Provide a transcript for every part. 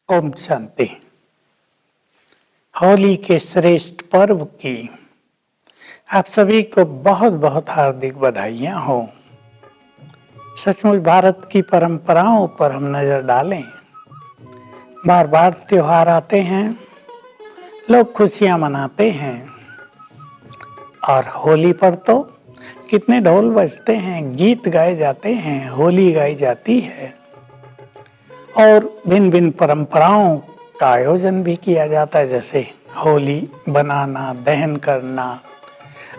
ओम शांति। होली के श्रेष्ठ पर्व की आप सभी को बहुत बहुत हार्दिक बधाइयां हो। सचमुच भारत की परंपराओं पर हम नजर डालें, बार बार त्योहार आते हैं, लोग खुशियां मनाते हैं और होली पर तो कितने ढोल बजते हैं, गीत गाए जाते हैं, होली गाई जाती है और भिन्न भिन्न परंपराओं का आयोजन भी किया जाता है, जैसे होली बनाना, दहन करना,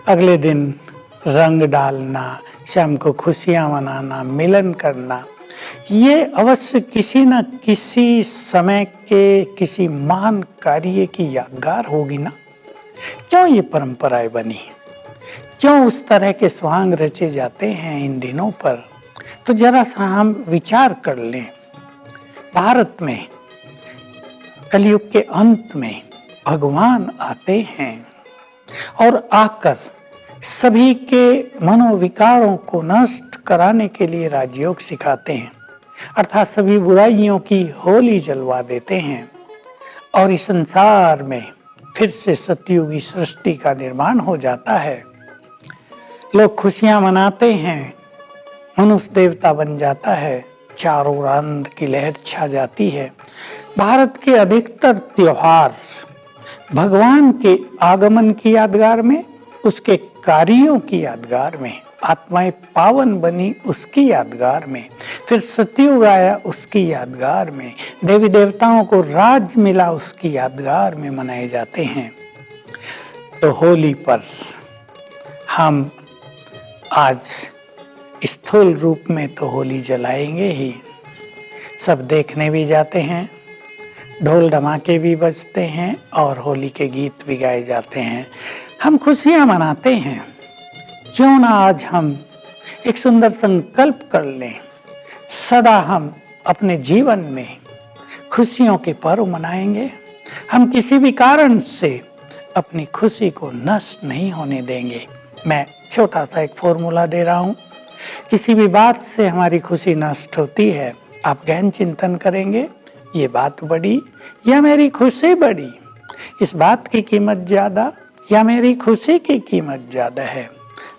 अगले दिन रंग डालना, शाम को खुशियां मनाना, मिलन करना। ये अवश्य किसी न किसी समय के किसी महान कार्य की यादगार होगी ना। क्यों ये परंपराएं बनी, क्यों उस तरह के सुहाग रचे जाते हैं इन दिनों पर, तो जरा सा हम विचार कर लें। भारत में कलयुग के अंत में भगवान आते हैं और आकर सभी के मनोविकारों को नष्ट कराने के लिए राजयोग सिखाते हैं, अर्थात सभी बुराइयों की होली जलवा देते हैं और इस संसार में फिर से सतयुगी सृष्टि का निर्माण हो जाता है। लोग खुशियां मनाते हैं, मनुष्य देवता बन जाता है, चारों ओर आनंद की लहर छा जाती है। भारत के अधिकतर त्योहार भगवान के आगमन की यादगार में, उसके कार्यों की यादगार में, आत्माएं पावन बनी उसकी यादगार में, फिर सतयुग आया उसकी यादगार में, देवी देवताओं को राज मिला उसकी यादगार में मनाए जाते हैं। तो होली पर हम आज स्थूल रूप में तो होली जलाएंगे ही, सब देखने भी जाते हैं, ढोल धमाके भी बजते हैं और होली के गीत भी गाए जाते हैं, हम खुशियां मनाते हैं। क्यों ना आज हम एक सुंदर संकल्प कर लें, सदा हम अपने जीवन में खुशियों के पर्व मनाएंगे। हम किसी भी कारण से अपनी खुशी को नष्ट नहीं होने देंगे। मैं छोटा सा एक फॉर्मूला दे रहा हूं, किसी भी बात से हमारी खुशी नष्ट होती है, आप गहन चिंतन करेंगे, ये बात बड़ी या मेरी खुशी बड़ी, इस बात की कीमत ज्यादा या मेरी खुशी की कीमत ज्यादा है।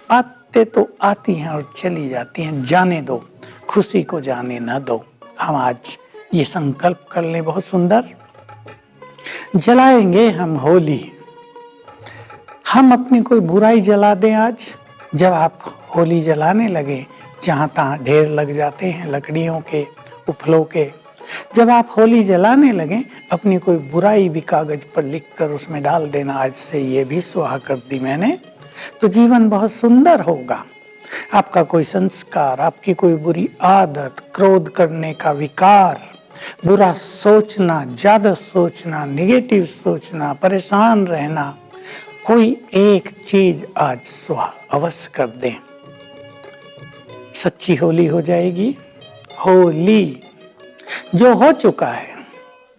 बातें तो आती हैं और चली जाती हैं, जाने दो, खुशी को जाने न दो। हम आज ये संकल्प कर लें, बहुत सुंदर जलाएंगे हम होली। हम अपनी कोई बुराई जला दें आज। जब आप होली जलाने लगे, जहाँ तहाँ ढेर लग जाते हैं लकड़ियों के, उपलों के, जब आप होली जलाने लगे, अपनी कोई बुराई भी कागज पर लिखकर उसमें डाल देना, आज से ये भी स्वाहा कर दी मैंने, तो जीवन बहुत सुंदर होगा। आपका कोई संस्कार, आपकी कोई बुरी आदत, क्रोध करने का विकार, बुरा सोचना, ज्यादा सोचना, निगेटिव सोचना, परेशान रहना, कोई एक चीज आज स्वाहा अवश्य कर दें, सच्ची होली हो जाएगी। होली जो हो चुका है,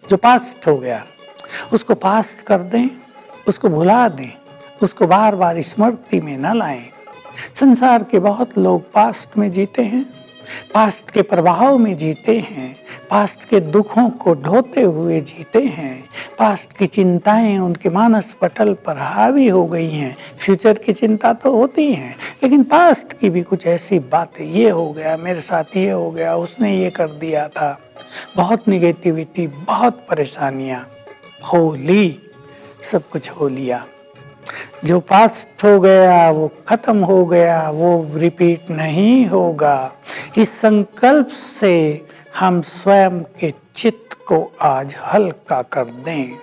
जो पास्ट हो गया, उसको पास्ट कर दें, उसको भुला दें, उसको बार बार स्मृति में न लाएं। संसार के बहुत लोग पास्ट में जीते हैं, पास्ट के प्रभाव में जीते हैं, पास्ट के दुखों को ढोते हुए जीते हैं, पास्ट की चिंताएं उनके मानस पटल पर हावी हो गई हैं। फ्यूचर की चिंता तो होती हैं, लेकिन पास्ट की भी कुछ ऐसी बातें, ये हो गया मेरे साथ, ये हो गया, उसने ये कर दिया था, बहुत निगेटिविटी, बहुत परेशानियां। होली सब कुछ हो लिया, जो पास्ट हो गया वो खत्म हो गया, वो रिपीट नहीं होगा। इस संकल्प से हम स्वयं के चित्त को आज हल्का कर दें।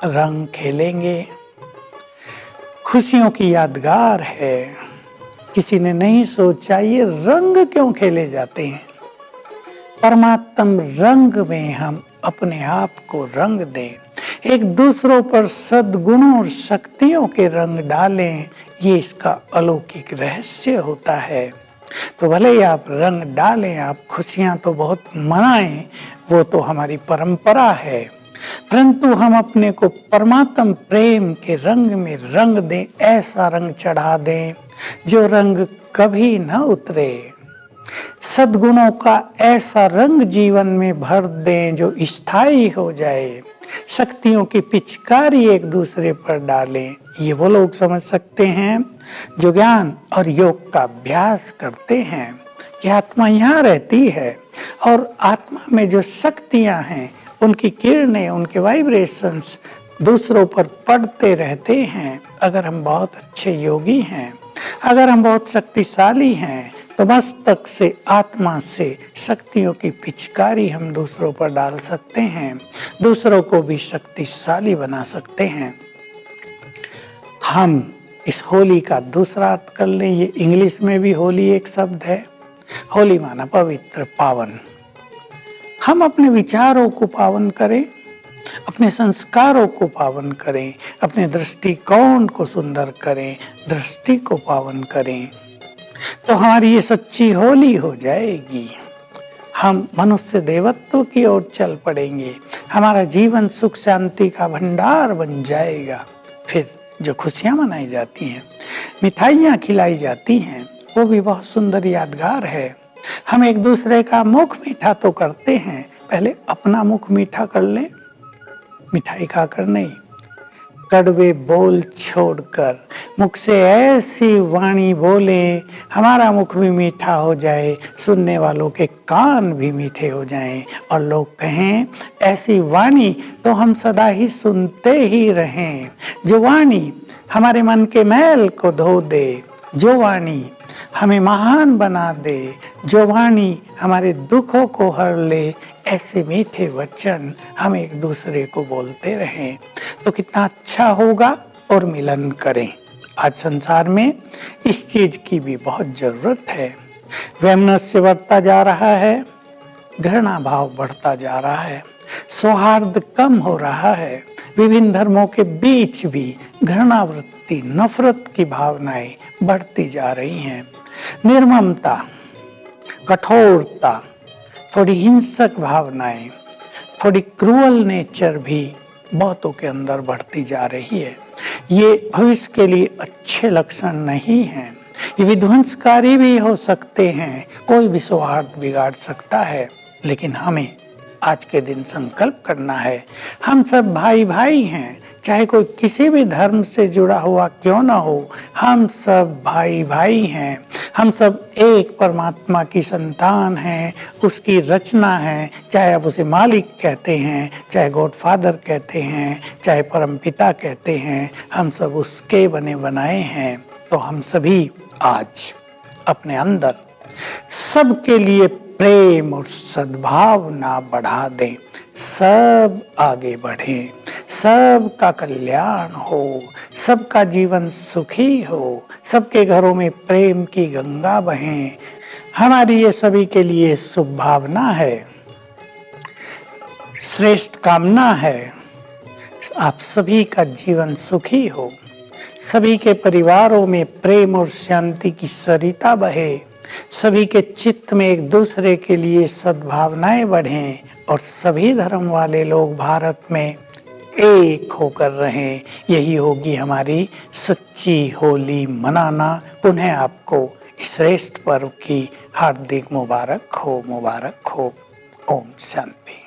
रंग खेलेंगे, खुशियों की यादगार है। किसी ने नहीं सोचा ये रंग क्यों खेले जाते हैं। परमात्म रंग में हम अपने आप को रंग दें, एक दूसरों पर सद्गुणों और शक्तियों के रंग डालें, ये इसका अलौकिक रहस्य होता है। तो भले ही आप रंग डालें, आप खुशियां तो बहुत मनाएं, वो तो हमारी परंपरा है, परंतु हम अपने को परमात्म प्रेम के रंग में रंग दें, ऐसा रंग चढ़ा दें जो रंग कभी न उतरे। सद्गुणों का ऐसा रंग जीवन में भर दें जो स्थायी हो जाए, शक्तियों की पिचकारी एक दूसरे पर डालें। ये वो लोग समझ सकते हैं जो ज्ञान और योग का अभ्यास करते हैं कि आत्मा यहाँ रहती है और आत्मा में जो शक्तियां हैं उनकी किरणें, उनके वाइब्रेशंस दूसरों पर पड़ते रहते हैं। अगर हम बहुत अच्छे योगी हैं, अगर हम बहुत शक्तिशाली हैं, तो मस्तक से, आत्मा से शक्तियों की पिचकारी हम दूसरों पर डाल सकते हैं, दूसरों को भी शक्तिशाली बना सकते हैं। हम इस होली का दूसरा अर्थ कर लें। ये इंग्लिश में भी होली एक शब्द है। होली माना पवित्र, पावन। हम अपने विचारों को पावन करें, अपने संस्कारों को पावन करें, अपने दृष्टिकोण को सुंदर करें, दृष्टि को पावन करें, तो हमारी ये सच्ची होली हो जाएगी। हम मनुष्य देवत्व की ओर चल पड़ेंगे, हमारा जीवन सुख शांति का भंडार बन जाएगा। फिर जो खुशियां मनाई जाती हैं, मिठाइयाँ खिलाई जाती हैं, वो भी बहुत सुंदर यादगार है। हम एक दूसरे का मुख मीठा तो करते हैं, पहले अपना मुख मीठा कर लें, मिठाई खाकर नहीं। कड़वे बोल छोड़कर मुख से ऐसी वाणी बोले, हमारा मुख भी मीठा हो जाए, सुनने वालों के कान भी मीठे हो जाएं और लोग कहें ऐसी वाणी तो हम सदा ही सुनते ही रहें। जो वाणी हमारे मन के मैल को धो दे, जो वाणी हमें महान बना दे, जो वाणी हमारे दुखों को हर ले, ऐसे मीठे वचन हम एक दूसरे को बोलते रहें तो कितना अच्छा होगा। और मिलन करें। आज संसार में इस चीज की भी बहुत जरूरत है। वैमनस्य बढ़ता जा रहा है, घृणा भाव बढ़ता जा रहा है, सौहार्द कम हो रहा है, विभिन्न धर्मों के बीच भी घृणा वृत्ति, नफरत की भावनाएं बढ़ती जा रही हैं। निर्ममता, कठोरता, थोड़ी हिंसक भावनाएं, थोड़ी क्रूअल नेचर भी बहुतों के अंदर बढ़ती जा रही है। ये भविष्य के लिए अच्छे लक्षण नहीं हैं। ये विध्वंसकारी भी हो सकते हैं, कोई भी सौहार्द बिगाड़ सकता है। लेकिन हमें आज के दिन संकल्प करना है, हम सब भाई भाई हैं, चाहे कोई किसी भी धर्म से जुड़ा हुआ क्यों ना हो, हम सब भाई भाई हैं। हम सब एक परमात्मा की संतान हैं, उसकी रचना है। चाहे आप उसे मालिक कहते हैं, चाहे गॉडफादर कहते हैं, चाहे परमपिता कहते हैं, हम सब उसके बने बनाए हैं। तो हम सभी आज अपने अंदर सबके लिए प्रेम और सद्भावना बढ़ा दें, सब आगे बढ़ें, सबका कल्याण हो, सबका जीवन सुखी हो, सबके घरों में प्रेम की गंगा बहे। हमारी ये सभी के लिए शुभ भावना है, श्रेष्ठ कामना है। आप सभी का जीवन सुखी हो, सभी के परिवारों में प्रेम और शांति की सरिता बहे, सभी के चित्त में एक दूसरे के लिए सद्भावनाएं बढ़ें और सभी धर्म वाले लोग भारत में एक होकर रहें। यही होगी हमारी सच्ची होली मनाना। पुनः आपको इस श्रेष्ठ पर्व की हार्दिक मुबारक हो, मुबारक हो। ओम शांति।